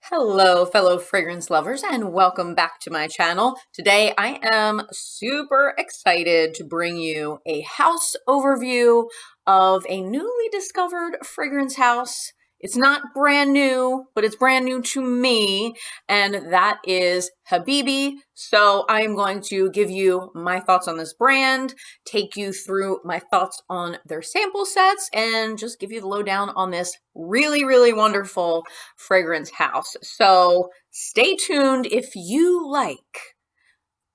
Hello, fellow fragrance lovers, and welcome back to my channel. Today, I am super excited to bring you a house overview of a newly discovered fragrance house. It's not brand new, but it's brand new to me, and that is Habibi. So I'm going to give you my thoughts on this brand, take you through my thoughts on their sample sets, and just give you the lowdown on this really wonderful fragrance house. So stay tuned if you like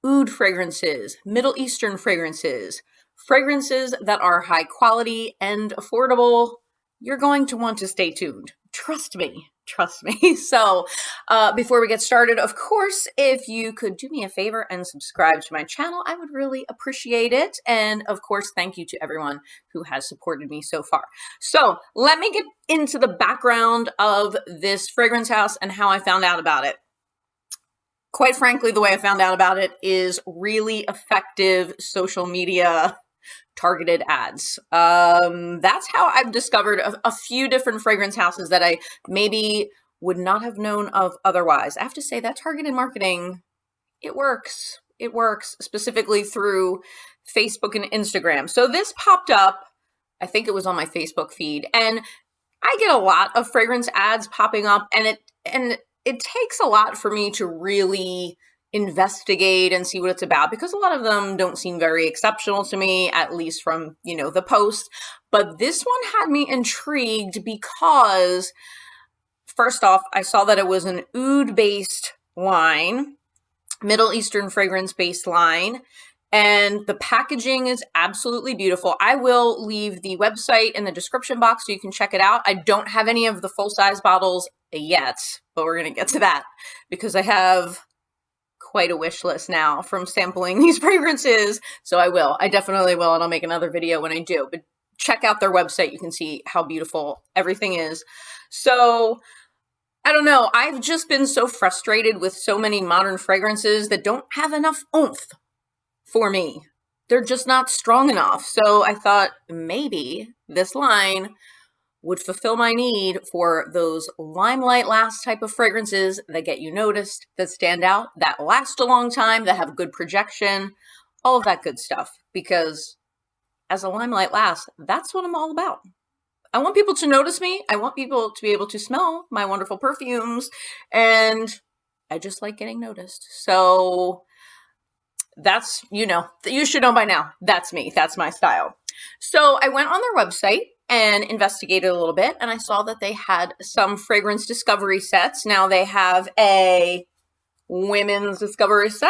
oud fragrances, Middle Eastern fragrances, fragrances that are high quality and affordable. You're going to want to stay tuned. Trust me. Trust me. So before we get started, of course, if you could do me a favor and subscribe to my channel, I would really appreciate it. And of course, thank you to everyone who has supported me so far. So let me get into the background of this fragrance house and how I found out about it. Quite frankly, the way I found out about it is really effective social media targeted ads. That's how I've discovered a few different fragrance houses that I maybe would not have known of otherwise. I have to say that targeted marketing, it works. It works specifically through Facebook and Instagram. So this popped up, I think it was on my Facebook feed, and I get a lot of fragrance ads popping up, and it takes a lot for me to really investigate and see what it's about, because a lot of them don't seem very exceptional to me, at least from, the post. But this one had me intrigued because, first off, I saw that it was an oud-based line, Middle Eastern fragrance-based line, and the packaging is absolutely beautiful. I will leave the website in the description box so you can check it out. I don't have any of the full-size bottles yet, but we're going to get to that because I have quite a wish list now from sampling these fragrances. So I definitely will, and I'll make another video when I do. But check out their website. You can see how beautiful everything is. So I don't know. I've just been so frustrated with so many modern fragrances that don't have enough oomph for me. They're just not strong enough. So I thought maybe this line would fulfill my need for those limelight last type of fragrances that get you noticed, that stand out, that last a long time, that have good projection, all of that good stuff. Because as a limelight last, that's what I'm all about. I want people to notice me. I want people to be able to smell my wonderful perfumes. And I just like getting noticed. So that's, you should know by now. That's me. That's my style. So I went on their website and investigated a little bit, and I saw that they had some fragrance discovery sets. Now they have a women's discovery set,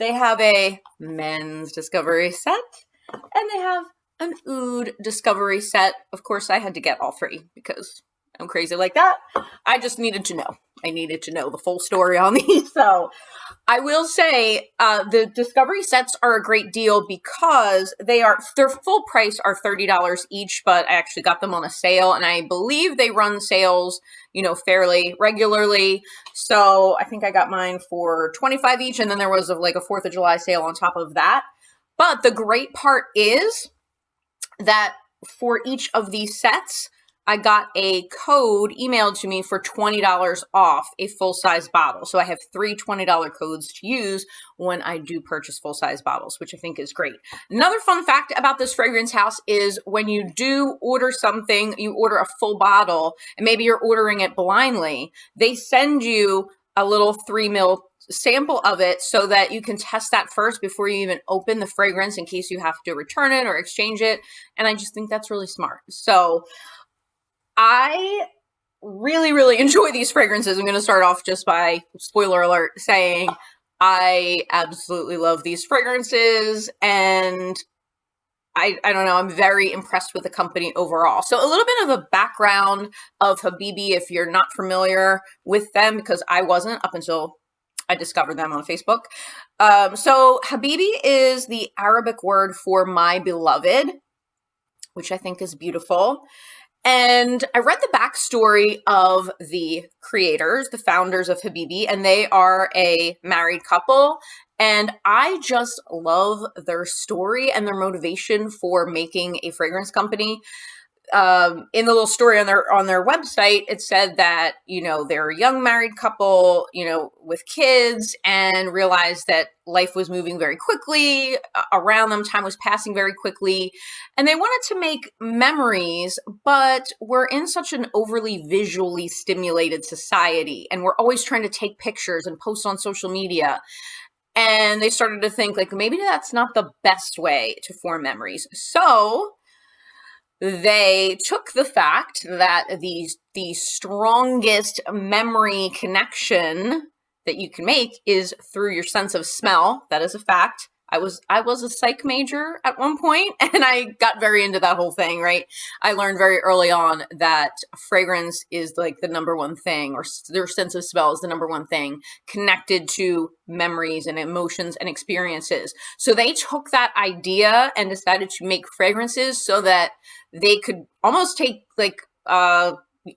they have a men's discovery set, and they have an oud discovery set. Of course, I had to get all three because I'm crazy like that. I just needed to know. I needed to know the full story on these. So I will say the discovery sets are a great deal because their full price are $30 each, but I actually got them on a sale, and I believe they run sales, fairly regularly. So I think I got mine for $25 each, and then there was like a 4th of July sale on top of that. But the great part is that for each of these sets, I got a code emailed to me for $20 off a full-size bottle. So I have three $20 codes to use when I do purchase full-size bottles, which I think is great. Another fun fact about this fragrance house is when you do order something, you order a full bottle, and maybe you're ordering it blindly, they send you a little 3 ml sample of it so that you can test that first before you even open the fragrance in case you have to return it or exchange it. And I just think that's really smart. So I really enjoy these fragrances. I'm going to start off just by, spoiler alert, saying I absolutely love these fragrances, and I don't know, I'm very impressed with the company overall. So a little bit of a background of Habibi if you're not familiar with them, because I wasn't up until I discovered them on Facebook. So Habibi is the Arabic word for my beloved, which I think is beautiful. And I read the backstory of the creators, the founders of Habibi, and they are a married couple. And I just love their story and their motivation for making a fragrance company. in the little story on their website, it said that, they're a young married couple, with kids, and realized that life was moving very quickly around them. Time was passing very quickly, and they wanted to make memories, but we're in such an overly visually stimulated society, and we're always trying to take pictures and post on social media. And they started to think, like, maybe that's not the best way to form memories. So they took the fact that the strongest memory connection that you can make is through your sense of smell. That is a fact. I was a psych major at one point, and I got very into that whole thing, right? I learned very early on that fragrance is like the number one thing, or their sense of smell is the number one thing connected to memories and emotions and experiences. So they took that idea and decided to make fragrances so that they could almost take like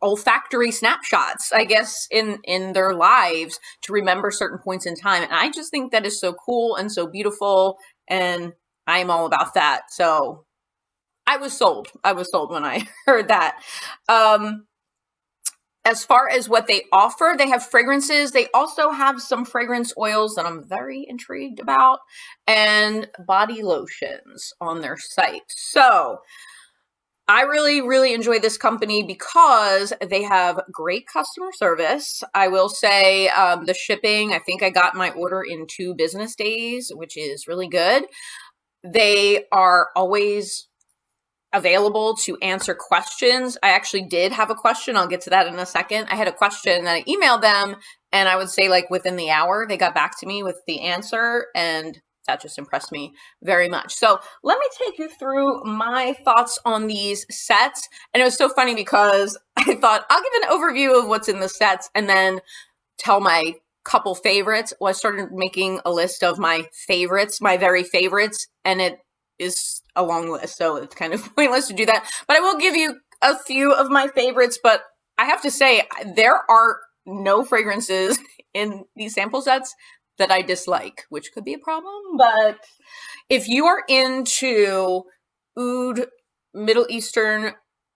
olfactory snapshots, I guess, in their lives to remember certain points in time. And I just think that is so cool and so beautiful, and I'm all about that. So I was sold when I heard that. As far as what they offer, they have fragrances. They also have some fragrance oils that I'm very intrigued about, and body lotions on their site. So I really, really enjoy this company because they have great customer service. I will say the shipping, I think I got my order in 2 business days, which is really good. They are always available to answer questions. I actually did have a question. I'll get to that in a second. I had a question that I emailed them, and I would say like within the hour, they got back to me with the answer, and that just impressed me very much. So let me take you through my thoughts on these sets. And it was so funny because I thought I'll give an overview of what's in the sets and then tell my couple favorites. Well, I started making a list of my favorites, my very favorites, and it is a long list, so it's kind of pointless to do that. But I will give you a few of my favorites, but I have to say there are no fragrances in these sample sets that I dislike, which could be a problem. But if you are into oud, Middle Eastern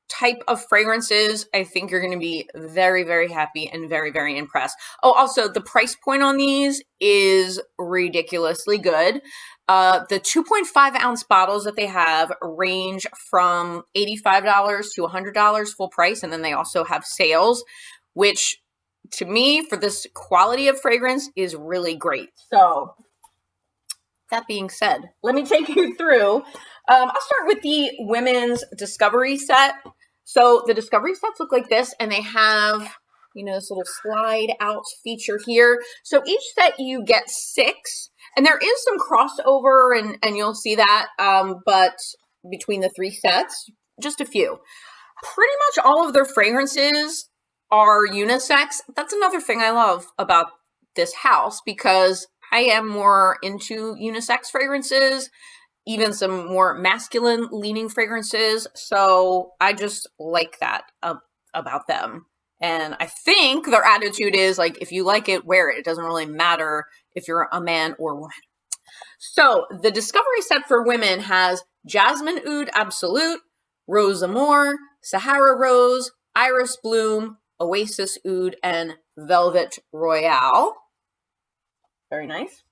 type of fragrances, I think you're going to be very, very happy and very, very impressed. Oh, also the price point on these is ridiculously good. The 2.5 ounce bottles that they have range from $85 to $100 full price. And then they also have sales, which to me, for this quality of fragrance, is really great. So that being said, let me take you through. I'll start with the women's discovery set. So the discovery sets look like this, and they have, this little slide out feature here. So each set you get 6, and there is some crossover, and you'll see that, but between the 3 sets, just a few. Pretty much all of their fragrances are unisex. That's another thing I love about this house, because I am more into unisex fragrances, even some more masculine leaning fragrances. So I just like that about them. And I think their attitude is like, if you like it, wear it. It doesn't really matter if you're a man or woman. So the discovery set for women has Jasmine Oud Absolute, Rose Amour, Sahara Rose, Iris Bloom, Oasis Oud, and Velvet Royale. Very nice.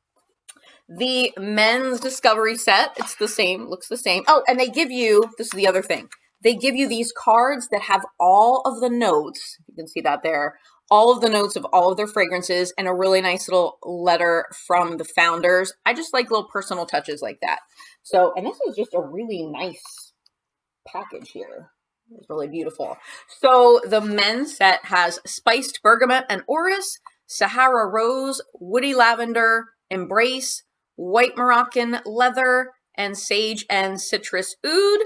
The men's discovery set, it's the same, looks the same. Oh, and they give you, this is the other thing, they give you these cards that have all of the notes, you can see that there, all of the notes of all of their fragrances, and a really nice little letter from the founders. I just like little personal touches like that. So, and this is just a really nice package here. It's really beautiful. So the men's set has Spiced Bergamot and Orris, Sahara Rose, Woody Lavender, Embrace, White Moroccan Leather, and Sage and Citrus Oud.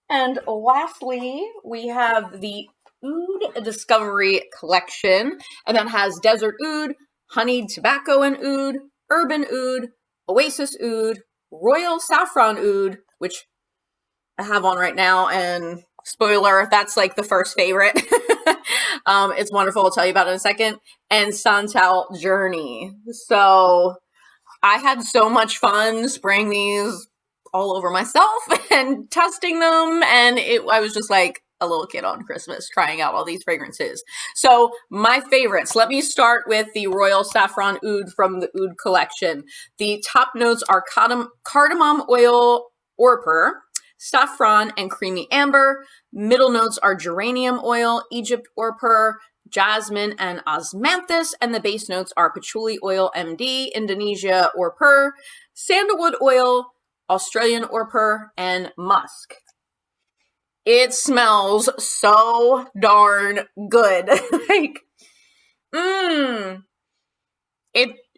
And lastly, we have the Oud Discovery Collection, and that has Desert Oud, Honeyed Tobacco and Oud, Urban Oud, Oasis Oud, Royal Saffron Oud, which I have on right now, and spoiler, that's like the first favorite. It's wonderful. I'll tell you about it in a second. And Santal Journey. So I had so much fun spraying these all over myself and testing them. And I was just like a little kid on Christmas trying out all these fragrances. So my favorites, let me start with the Royal Saffron Oud from the Oud collection. The top notes are cardamom oil, orpur, saffron, and creamy amber. Middle notes are geranium oil, Egypt orpur, jasmine, and osmanthus. And the base notes are patchouli oil, MD, Indonesia orpur, sandalwood oil, Australian orpur, and musk. It smells so darn good. Like,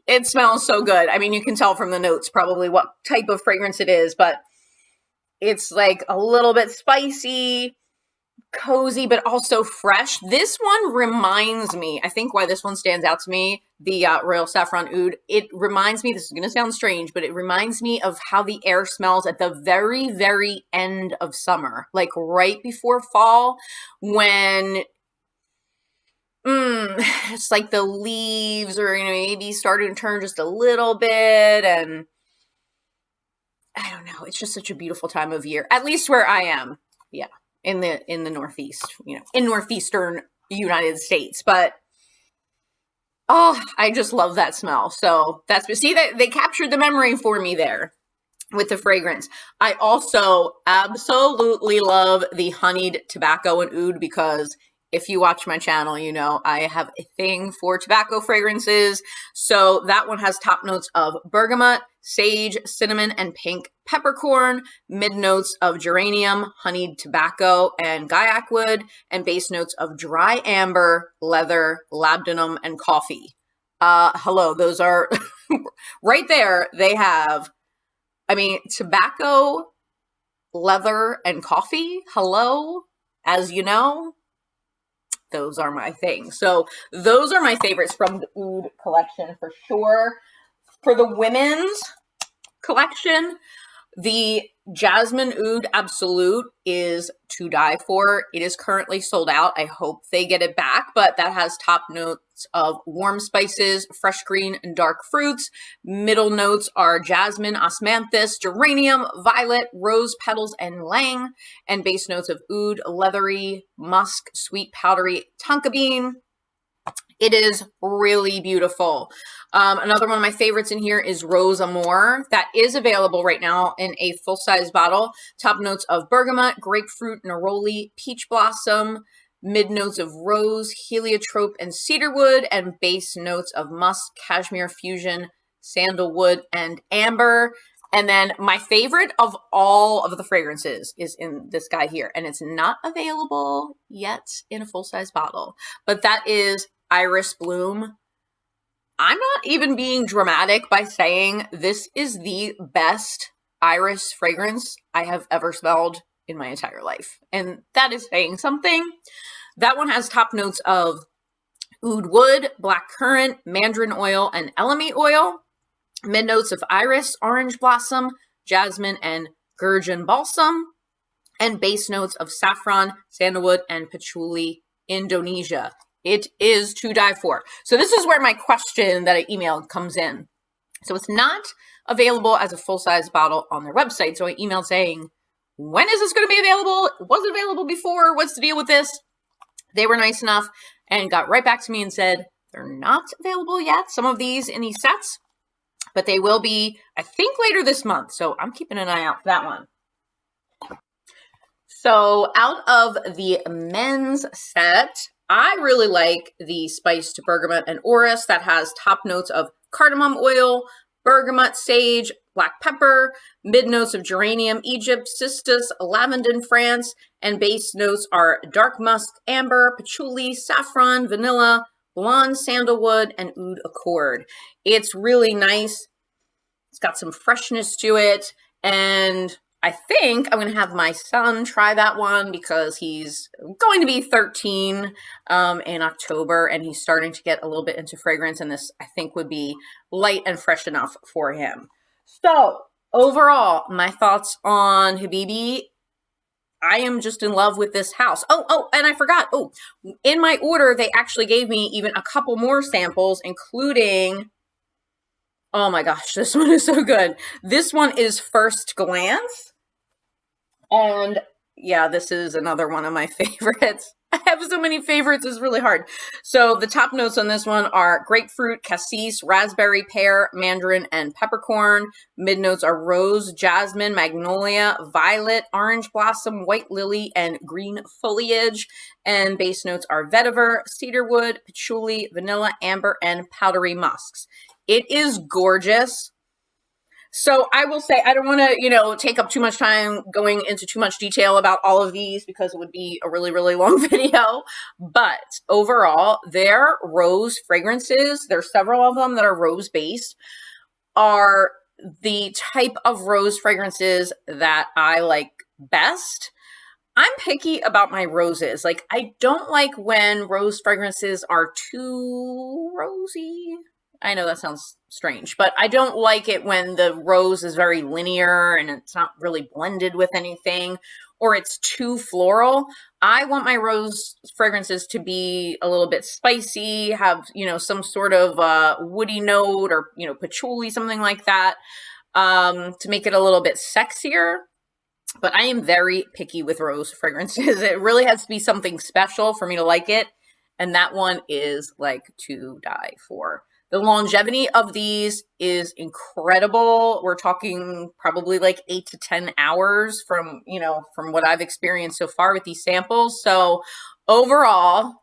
it smells so good. I mean, you can tell from the notes probably what type of fragrance it is, but it's like a little bit spicy, cozy, but also fresh. This one reminds me, I think why this one stands out to me, the Royal Saffron Oud, it reminds me, this is going to sound strange, but it reminds me of how the air smells at the very, very end of summer, like right before fall, when it's like the leaves are, maybe starting to turn just a little bit, and I don't know, it's just such a beautiful time of year, at least where I am. Yeah. In the Northeast, in Northeastern United States. But, I just love that smell. So see, that they captured the memory for me there with the fragrance. I also absolutely love the honeyed tobacco and oud, because if you watch my channel, I have a thing for tobacco fragrances. So that one has top notes of bergamot, sage, cinnamon, and pink peppercorn, mid notes of geranium, honeyed tobacco, and gaiac wood, and base notes of dry amber, leather, labdanum, and coffee. Hello, those are right there. They have, tobacco, leather, and coffee. Hello, as you know. Those are my things. So those are my favorites from the Oud collection for sure. For the women's collection, the Jasmine Oud Absolute is to die for. It is currently sold out. I hope they get it back, but that has top notes of warm spices, fresh green, and dark fruits. Middle notes are jasmine, osmanthus, geranium, violet, rose petals, and ylang. And base notes of oud, leathery, musk, sweet, powdery, tonka bean. It is really beautiful. Another one of my favorites in here is Rose Amour. That is available right now in a full-size bottle. Top notes of bergamot, grapefruit, neroli, peach blossom. Mid notes of rose, heliotrope, and cedarwood. And base notes of musk, cashmere fusion, sandalwood, and amber. And then my favorite of all of the fragrances is in this guy here. And it's not available yet in a full-size bottle. But that is Iris Bloom. I'm not even being dramatic by saying this is the best iris fragrance I have ever smelled in my entire life. And that is saying something. That one has top notes of oud wood, black currant, mandarin oil, and elemi oil. Mid notes of iris, orange blossom, jasmine, and gurjun balsam. And base notes of saffron, sandalwood, and patchouli, Indonesia. It is to die for. So this is where my question that I emailed comes in. So it's not available as a full-size bottle on their website. So I emailed saying, when is this going to be available? Was it available before? What's the deal with this? They were nice enough and got right back to me and said, they're not available yet, some of these in these sets, but they will be, I think, later this month. So I'm keeping an eye out for that one. So out of the men's set, I really like the spiced bergamot and orris that has top notes of cardamom oil, bergamot, sage, black pepper, mid notes of geranium, Egypt, cistus, lavender, France, and base notes are dark musk, amber, patchouli, saffron, vanilla, blonde sandalwood, and oud accord. It's really nice. It's got some freshness to it, and I think I'm going to have my son try that one because he's going to be 13 in October, and he's starting to get a little bit into fragrance, and this, I think, would be light and fresh enough for him. So, overall, my thoughts on Habibi, I am just in love with this house. Oh, and I forgot. Oh, in my order, they actually gave me even a couple more samples, including Oh my gosh, this one is so good. This one is First Glance. And yeah, this is another one of my favorites. I have so many favorites, it's really hard. So the top notes on this one are grapefruit, cassis, raspberry, pear, mandarin, and peppercorn. Mid notes are rose, jasmine, magnolia, violet, orange blossom, white lily, and green foliage. And base notes are vetiver, cedarwood, patchouli, vanilla, amber, and powdery musks. It is gorgeous. So I will say, I don't want to, take up too much time going into too much detail about all of these because it would be a really, really long video. But overall, their rose fragrances, there's several of them that are rose based, are the type of rose fragrances that I like best. I'm picky about my roses. Like, I don't like when rose fragrances are too rosy. I know that sounds strange, but I don't like it when the rose is very linear and it's not really blended with anything, or it's too floral. I want my rose fragrances to be a little bit spicy, have, some sort of woody note or, patchouli, something like that, to make it a little bit sexier. But I am very picky with rose fragrances. It really has to be something special for me to like it. And that one is like to die for. The longevity of these is incredible. We're talking probably like 8 to 10 hours from what I've experienced so far with these samples. So overall,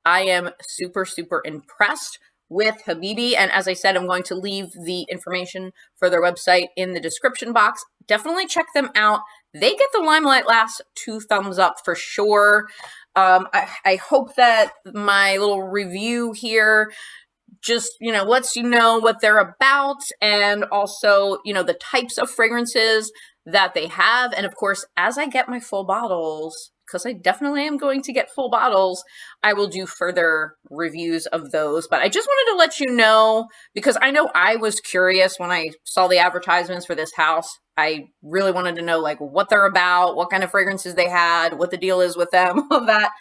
I am super, super impressed with Habibi. And as I said, I'm going to leave the information for their website in the description box. Definitely check them out. They get the Limelight Last 2 thumbs up for sure. I hope that my little review here just, lets you know what they're about, and also, the types of fragrances that they have. And of course, as I get my full bottles, because I definitely am going to get full bottles, I will do further reviews of those. But I just wanted to let you know, because I know I was curious when I saw the advertisements for this house. I really wanted to know like what they're about, what kind of fragrances they had, what the deal is with them, all that.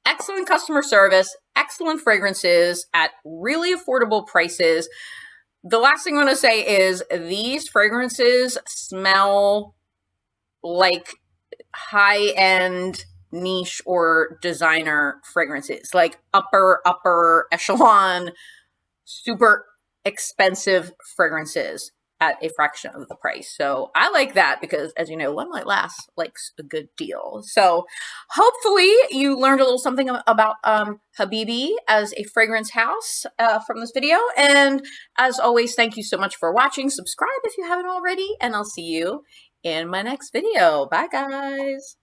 Excellent customer service, excellent fragrances at really affordable prices. The last thing I want to say is these fragrances smell like high-end niche or designer fragrances, like upper echelon, super expensive fragrances at a fraction of the price. So I like that because, as you know, Limelight Last likes a good deal. So hopefully you learned a little something about Habibi as a fragrance house from this video. And as always, thank you so much for watching. Subscribe if you haven't already, and I'll see you in my next video. Bye, guys.